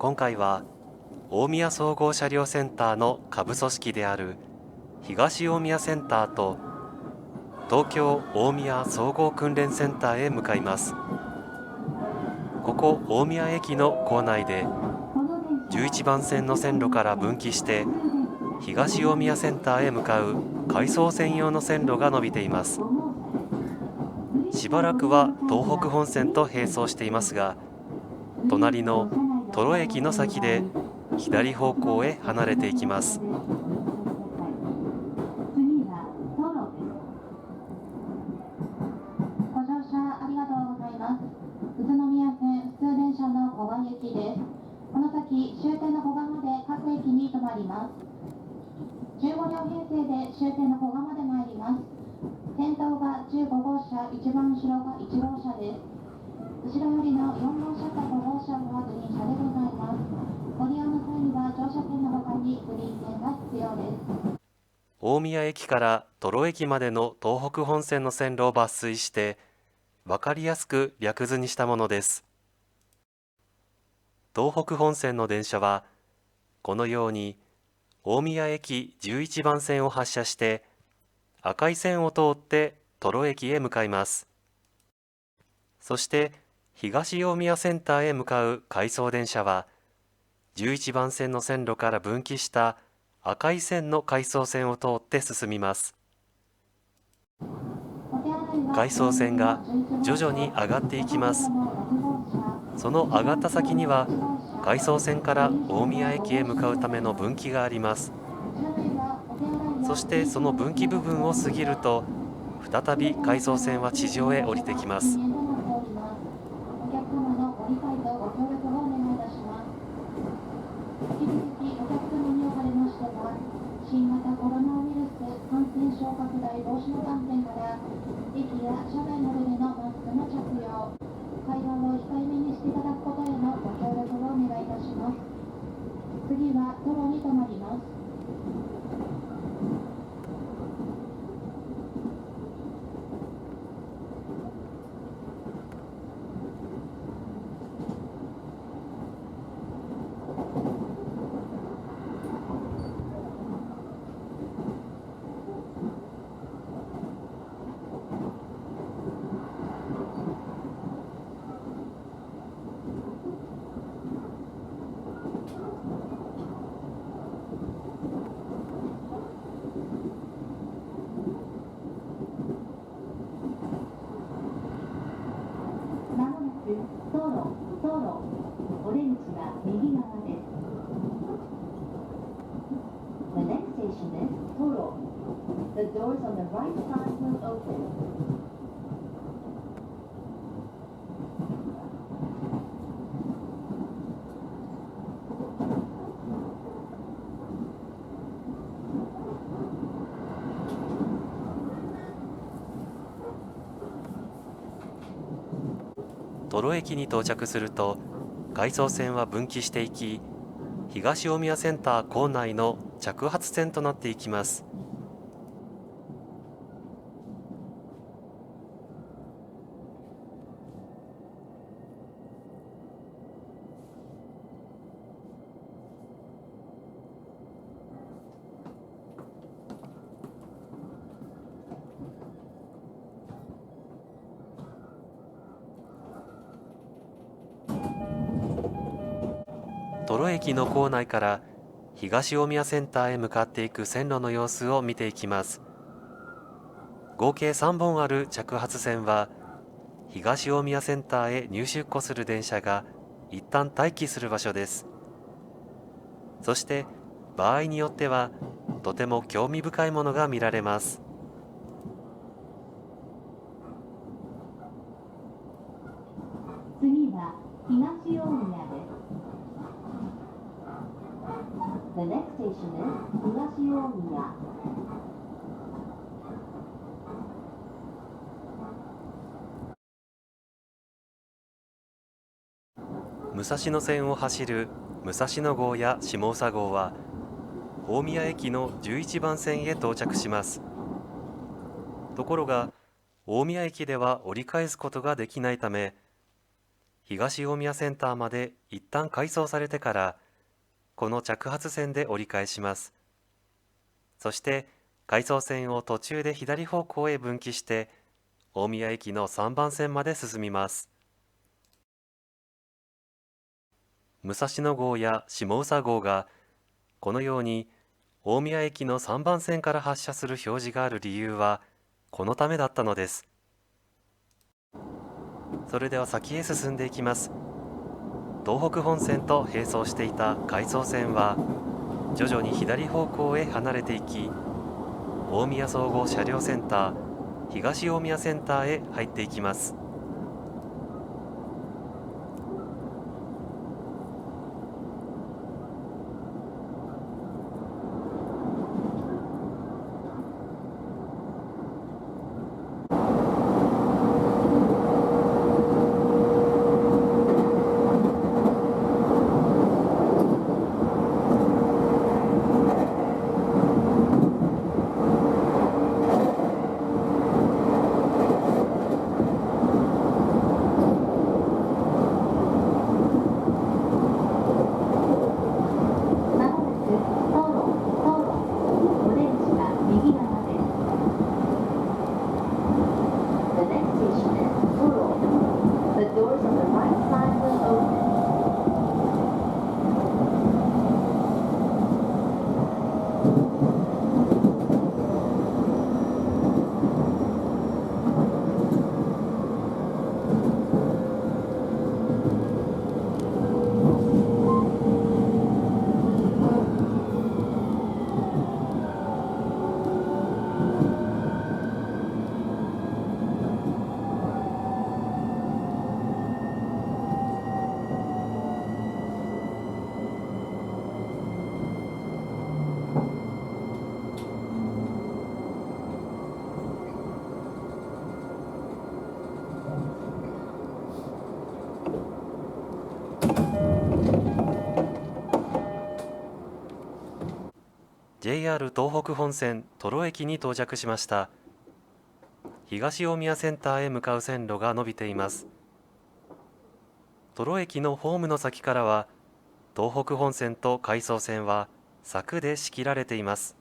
今回は大宮総合車両センターの下部組織である東大宮センターと東京大宮総合訓練センターへ向かいます。ここ大宮駅の構内で11番線の線路から分岐して東大宮センターへ向かう回送専用の線路が伸びています。しばらくは東北本線と並走していますが、隣のトロ駅の先で左方向へ離れていきます。ご乗車ありがとうございます。宇都宮線普通電車の古賀駅です。この先終点の古賀まで各駅に停まります。15両編成で終点の古賀まで参ります。先頭が15号車、一番後ろが1号車です。後ろよりの4号車と5号車はグリーン車でございます。ご利用の際には乗車券の他にグリーン券が必要です。大宮駅からトロ駅までの東北本線の線路を抜粋して分かりやすく略図にしたものです。東北本線の電車はこのように大宮駅11番線を発車して赤い線を通ってトロ駅へ向かいます。そして東大宮センターへ向かう回送電車は11番線の線路から分岐した赤い線の回送線を通って進みます。回送線が徐々に上がっていきます。その上がった先には回送線から大宮駅へ向かうための分岐があります。そしてその分岐部分を過ぎると再び回送線は地上へ降りてきます。新型コロナウイルス感染症拡大防止の観点から駅や車内などでのマスクの着用、会話を控えめにしていただくことへのご協力をお願いいたします。次はトロに停まります。まもなくトロ、お出口は右側です。The next station is Toro. The doors on the right side will open. トロ駅に到着すると回送線は分岐していき、東大宮センター構内の着発線となっていきます。トロ駅の構内から東大宮センターへ向かっていく線路の様子を見ていきます。合計3本ある着発線は東大宮センターへ入出庫する電車が一旦待機する場所です。そして場合によってはとても興味深いものが見られます。次は東大宮です。The next station is 東大宮。武蔵野線を走る武蔵野号や下総号は大宮駅の11番線へ到着します。ところが大宮駅では折り返すことができないため、東大宮センターまで一旦改装されてから、この着発線で折り返します。そして改装線を途中で左方向へ分岐して、大宮駅の3番線まで進みます。武蔵野号や下宇佐号がこのように大宮駅の3番線から発車する表示がある理由はこのためだったのです。それでは先へ進んでいきます。東北本線と並走していた回送線は徐々に左方向へ離れていき、大宮総合車両センター、東大宮センターへ入っていきます。JR 東北本線土呂駅に到着しました。東大宮センターへ向かう線路が伸びています。土呂駅のホームの先からは、東北本線と回送線は柵で仕切られています。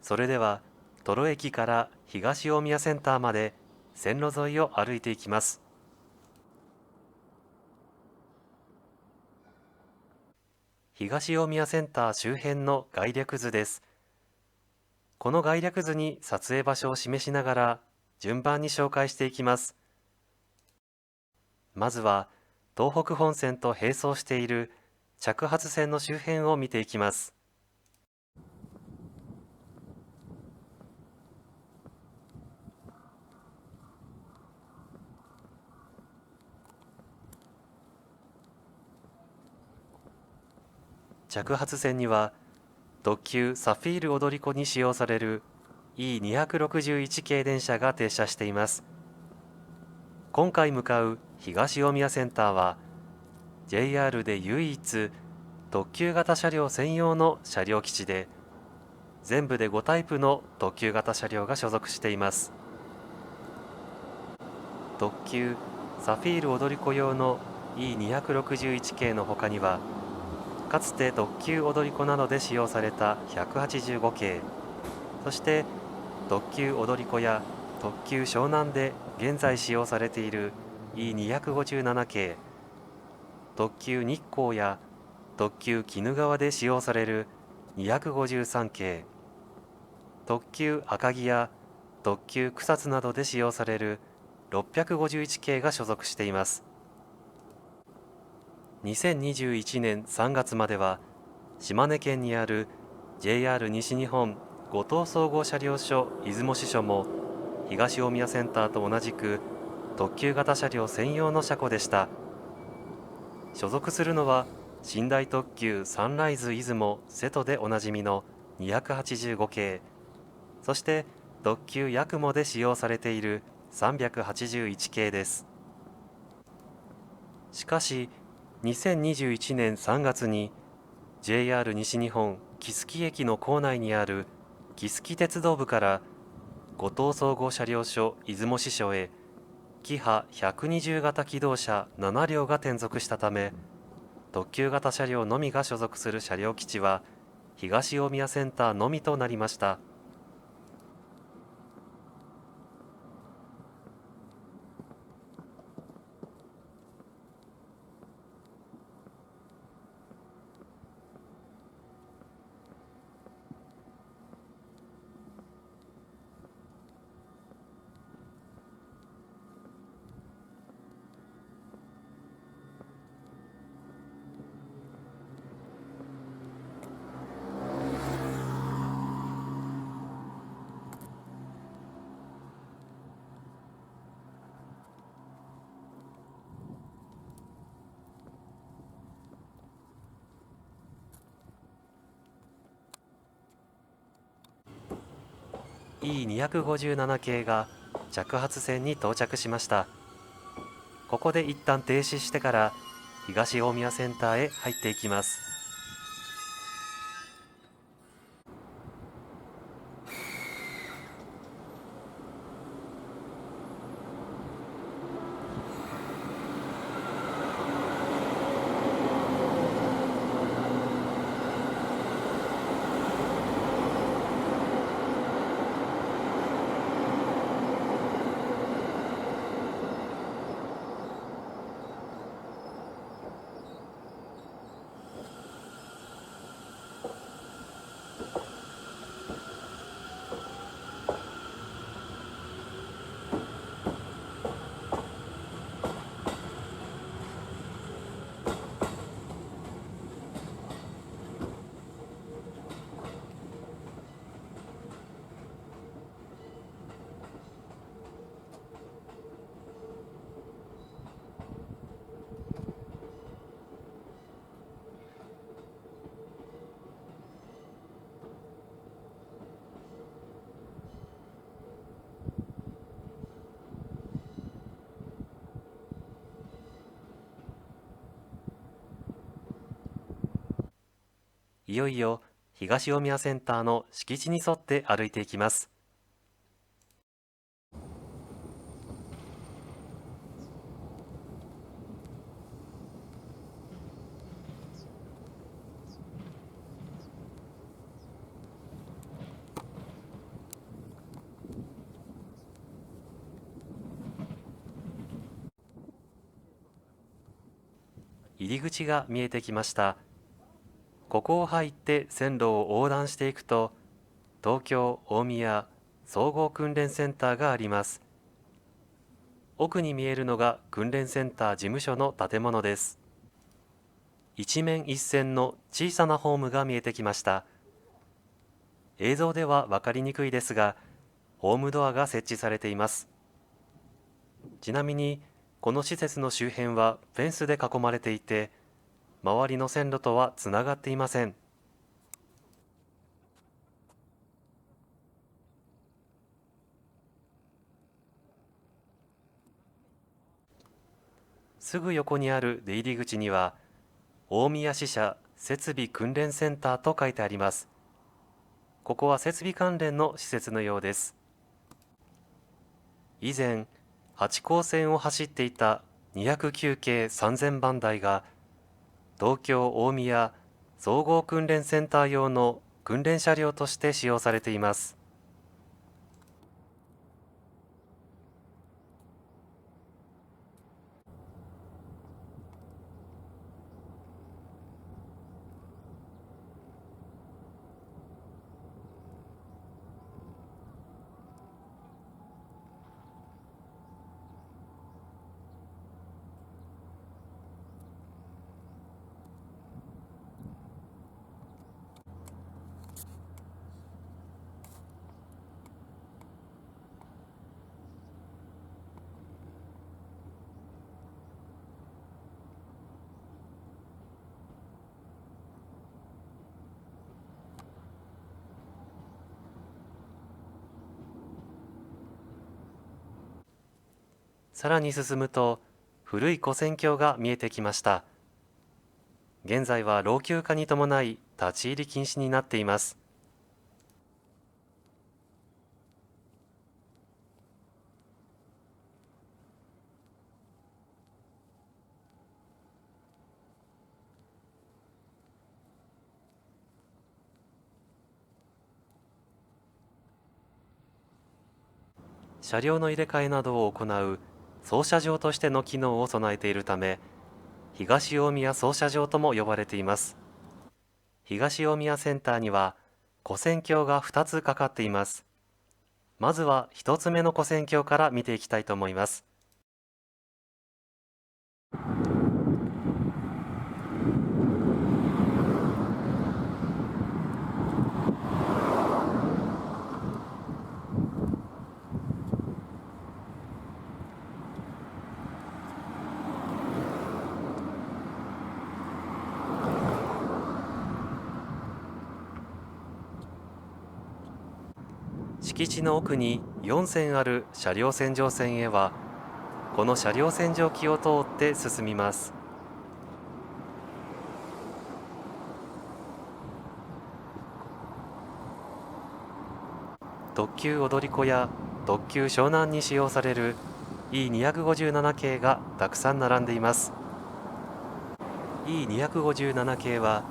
それでは土呂駅から東大宮センターまで線路沿いを歩いていきます。東大宮センター周辺の概略図です。この概略図に撮影場所を示しながら順番に紹介していきます。まずは東北本線と並走している着発線の周辺を見ていきます。着発線には特急サフィール踊り子に使用される E261 系電車が停車しています。今回向かう東大宮センターは JR で唯一特急型車両専用の車両基地で、全部で5タイプの特急型車両が所属しています。特急サフィール踊り子用の E261 系の他には、かつて特急踊り子などで使用された185系、そして特急踊り子や特急湘南で現在使用されている E257 系、特急日光や特急鬼怒川で使用される253系、特急赤城や特急草津などで使用される651系が所属しています。2021年3月までは島根県にある JR 西日本後藤総合車両所出雲支所も東大宮センターと同じく特急型車両専用の車庫でした。所属するのは寝台特急サンライズ出雲瀬戸でおなじみの285系、そして特急やくもで使用されている381系です。しかし2021年3月に JR 西日本木槻駅の構内にある木槻鉄道部から後藤総合車両所出雲支所へキハ120型機動車7両が転属したため、特急型車両のみが所属する車両基地は東大宮センターのみとなりました。E257 系が着発線に到着しました。ここで一旦停止してから東大宮センターへ入っていきます。いよいよ東大宮センターの敷地に沿って歩いていきます。入り口が見えてきました。ここを入って線路を横断していくと、東京大宮総合訓練センターがあります。奥に見えるのが訓練センター事務所の建物です。一面一線の小さなホームが見えてきました。映像では分かりにくいですが、ホームドアが設置されています。ちなみに、この施設の周辺はフェンスで囲まれていて、周りの線路とはつながっていません。すぐ横にある出入り口には、大宮支社設備訓練センターと書いてあります。ここは設備関連の施設のようです。以前、八高線を走っていた209系3000番台が、東京大宮総合訓練センター用の訓練車両として使用されています。さらに進むと、古い跨線橋が見えてきました。現在は老朽化に伴い立ち入り禁止になっています。車両の入れ替えなどを行う操車場としての機能を備えているため、東大宮操車場とも呼ばれています。東大宮センターには跨線橋が2つかかっています。まずは1つ目の跨線橋から見ていきたいと思います。敷地の奥に4線ある車両洗浄線へは、この車両洗浄機を通って進みます。特急踊り子や特急湘南に使用される E257 系がたくさん並んでいます。E257 系は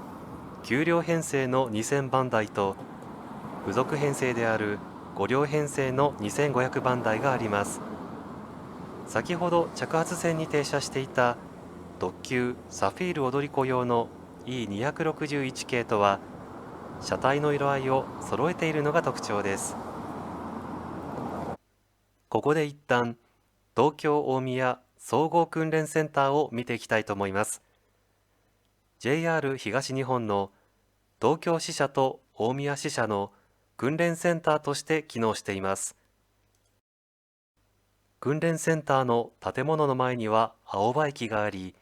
9両編成の2000番台と付属編成である5両編成の2500番台があります。先ほど着発線に停車していた特急サフィール踊り子用の E261 系とは車体の色合いを揃えているのが特徴です。ここで一旦東京大宮総合訓練センターを見ていきたいと思います。JR 東日本の東京支社と大宮支社の訓練センターとして機能しています。訓練センターの建物の前には青葉駅があり、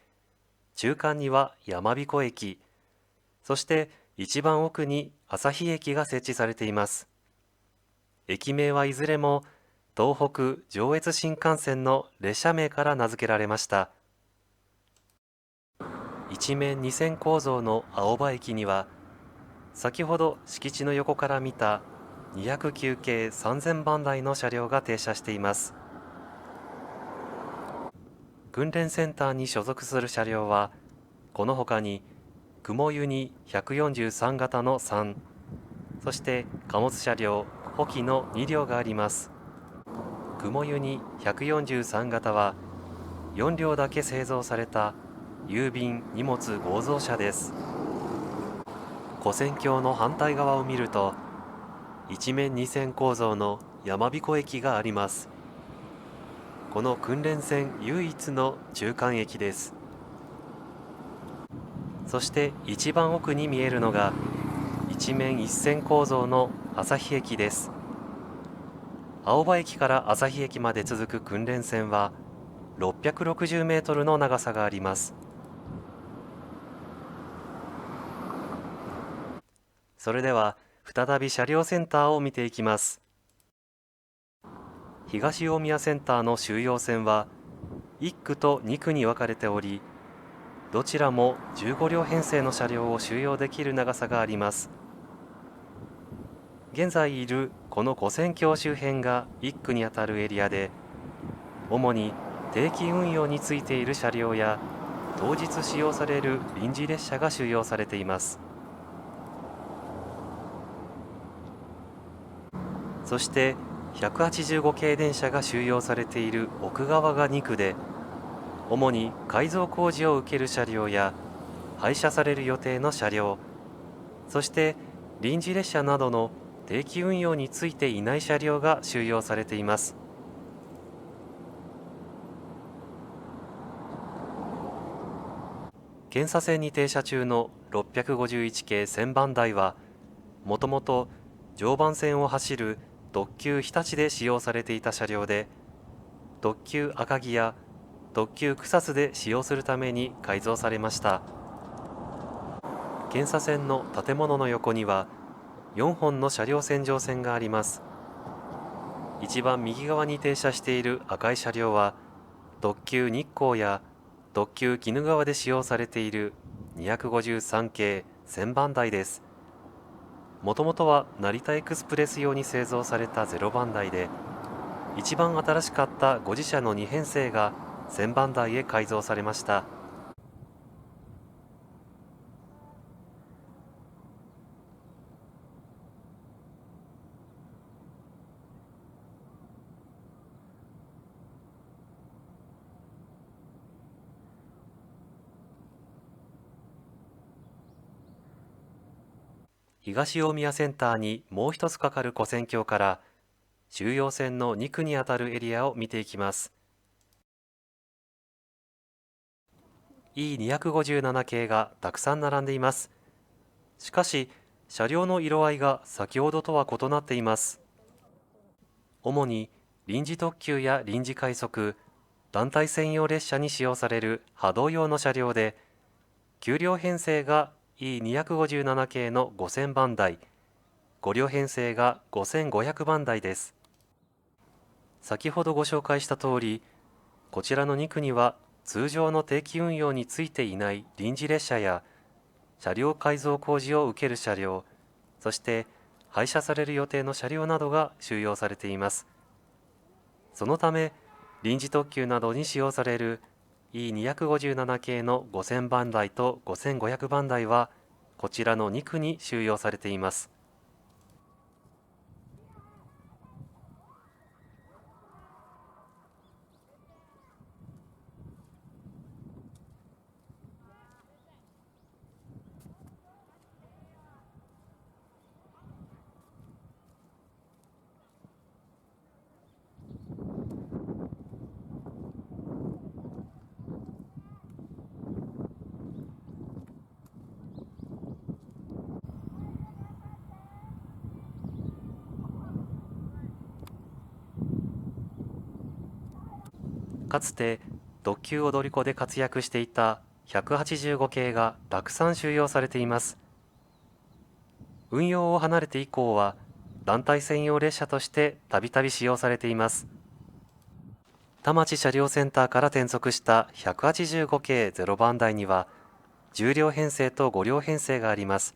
中間には山彦駅、そして一番奥に旭駅が設置されています。駅名はいずれも東北上越新幹線の列車名から名付けられました。一面二線構造の青葉駅には、先ほど敷地の横から見た209系3000番台の車両が停車しています。訓練センターに所属する車両は、この他に雲湯に143型の3、そして貨物車両補機の2両があります。雲湯に143型は4両だけ製造された郵便荷物合造車です。跨線橋の反対側を見ると、一面二線構造の山彦駅があります。この訓練線唯一の中間駅です。そして一番奥に見えるのが一面一線構造の旭駅です。青葉駅から旭駅まで続く訓練線は660メートルの長さがあります。それでは再び車両センターを見ていきます。東大宮センターの収容線は1区と2区に分かれており、どちらも15両編成の車両を収容できる長さがあります。現在いるこの跨線橋周辺が1区にあたるエリアで、主に定期運用についている車両や当日使用される臨時列車が収容されています。そして185系電車が収容されている奥側が2区で、主に改造工事を受ける車両や廃車される予定の車両、そして臨時列車などの定期運用についていない車両が収容されています。検査線に停車中の651系1000番台は、もともと常磐線を走る特急日立で使用されていた車両で、特急赤城や特急草津で使用するために改造されました。検査線の建物の横には4本の車両洗浄線があります。一番右側に停車している赤い車両は特急日光や特急鬼怒川で使用されている253系1000番台です。もともとは成田エクスプレス用に製造された0番台で、一番新しかった5次車の2編成が1000番台へ改造されました。東大宮センターにもう一つかかる跨線橋から中央線の2区にあたるエリアを見ていきます。E257 系がたくさん並んでいます。しかし、車両の色合いが先ほどとは異なっています。主に臨時特急や臨時快速、団体専用列車に使用される波動用の車両で、9両編成が E257 系の5000番台、5両編成が5500番台です。先ほどご紹介した通り、こちらの2区には通常の定期運用についていない臨時列車や車両改造工事を受ける車両、そして廃車される予定の車両などが収容されています。そのため、臨時特急などに使用される E257 系の5000番台と5500番台は、こちらの2区に収容されています。かつて特急踊り子で活躍していた185系がたくさん収容されています。運用を離れて以降は団体専用列車としてたびたび使用されています。田町車両センターから転属した185系0番台には10両編成と5両編成があります。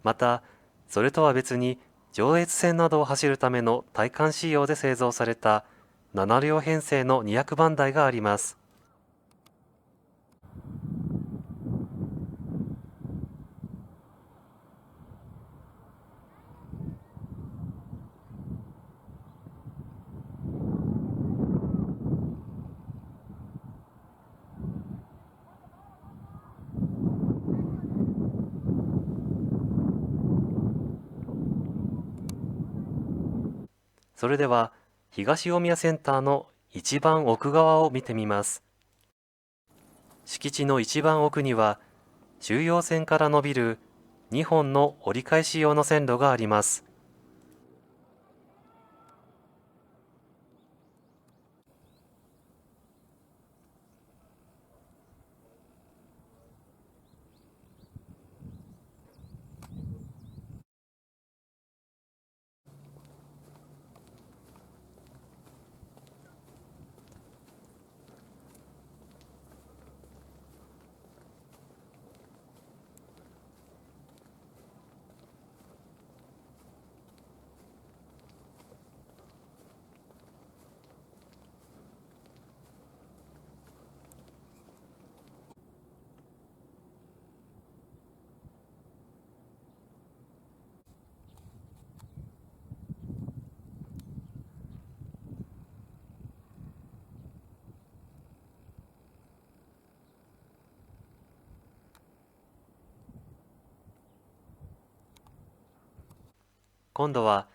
また、それとは別に上越線などを走るための体感仕様で製造された7両編成の200番台があります。それでは東大宮センターの一番奥側を見てみます。敷地の一番奥には中央線から伸びる2本の折り返し用の線路があります。今度は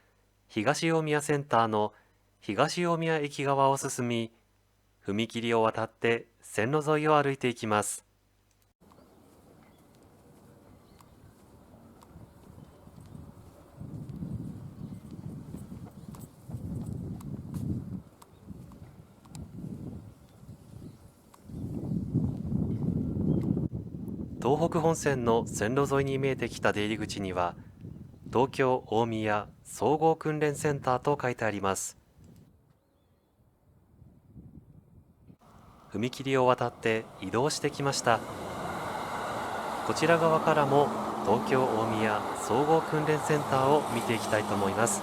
東大宮センターの東大宮駅側を進み、踏切を渡って線路沿いを歩いていきます。東北本線の線路沿いに見えてきた出入り口には、東京大宮総合訓練センターと書いてあります。踏切を渡って移動してきました。こちら側からも東京大宮総合訓練センターを見ていきたいと思います。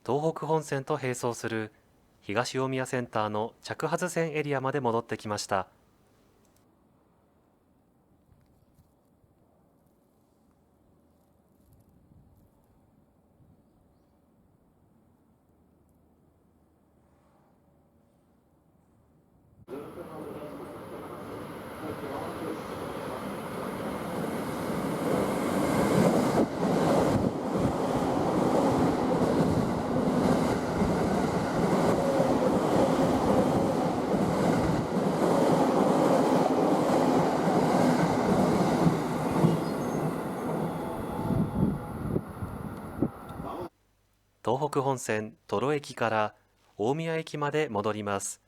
東北本線と並走する東大宮センターの着発線エリアまで戻ってきました。東北本線土呂駅から大宮駅まで戻ります。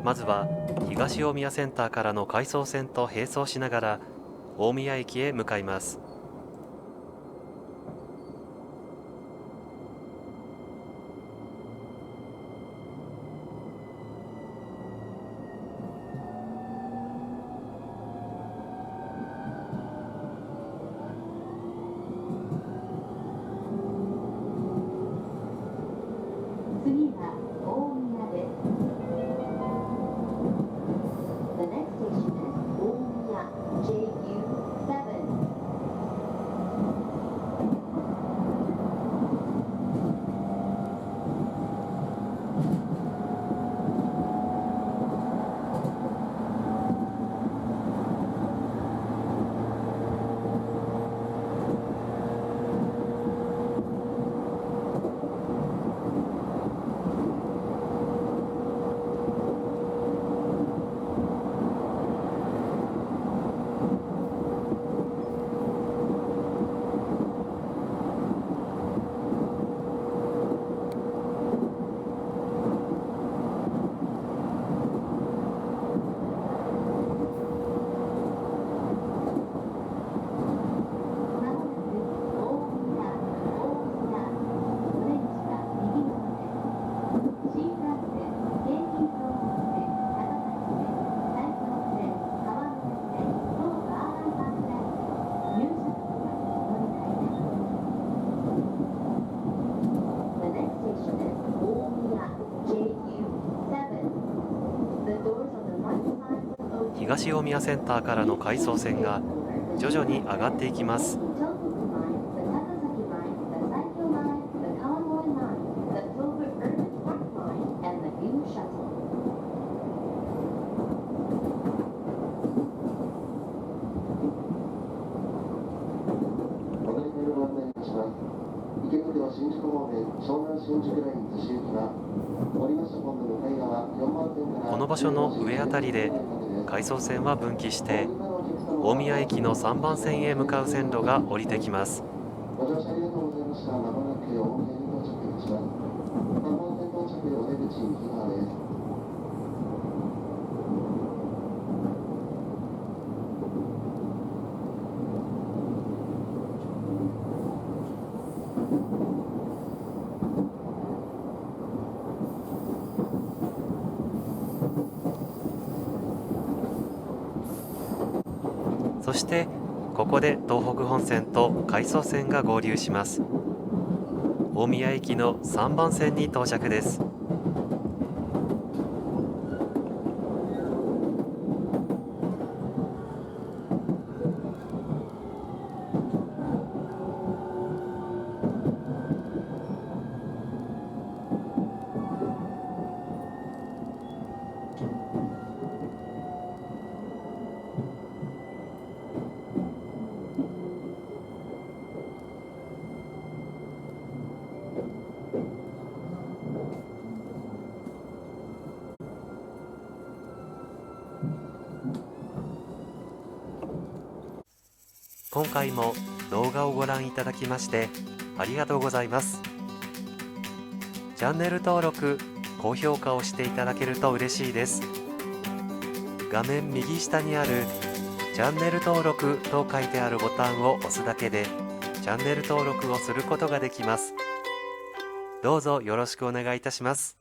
まずは東大宮センターからの回送線と並走しながら大宮駅へ向かいます。次は大宮です。The next station is 大宮 JU7。東大宮センターからの回送線が徐々に上がっていきます。池袋新宿方面湘南新宿ライン逗子行きは降りました本部向かい側4番線からこの場所の上あたりで回送線は分岐して大宮駅の3番線へ向かう線路が降りてきます。ご乗車ありがとうございました。まもなく大宮に到着いたします。3番線到着お出口右側です。そしてここで東北本線と回送線が合流します。大宮駅の3番線に到着です。今回も動画をご覧いただきましてありがとうございます。チャンネル登録、高評価をしていただけると嬉しいです。画面右下にあるチャンネル登録と書いてあるボタンを押すだけでチャンネル登録をすることができます。どうぞよろしくお願いいたします。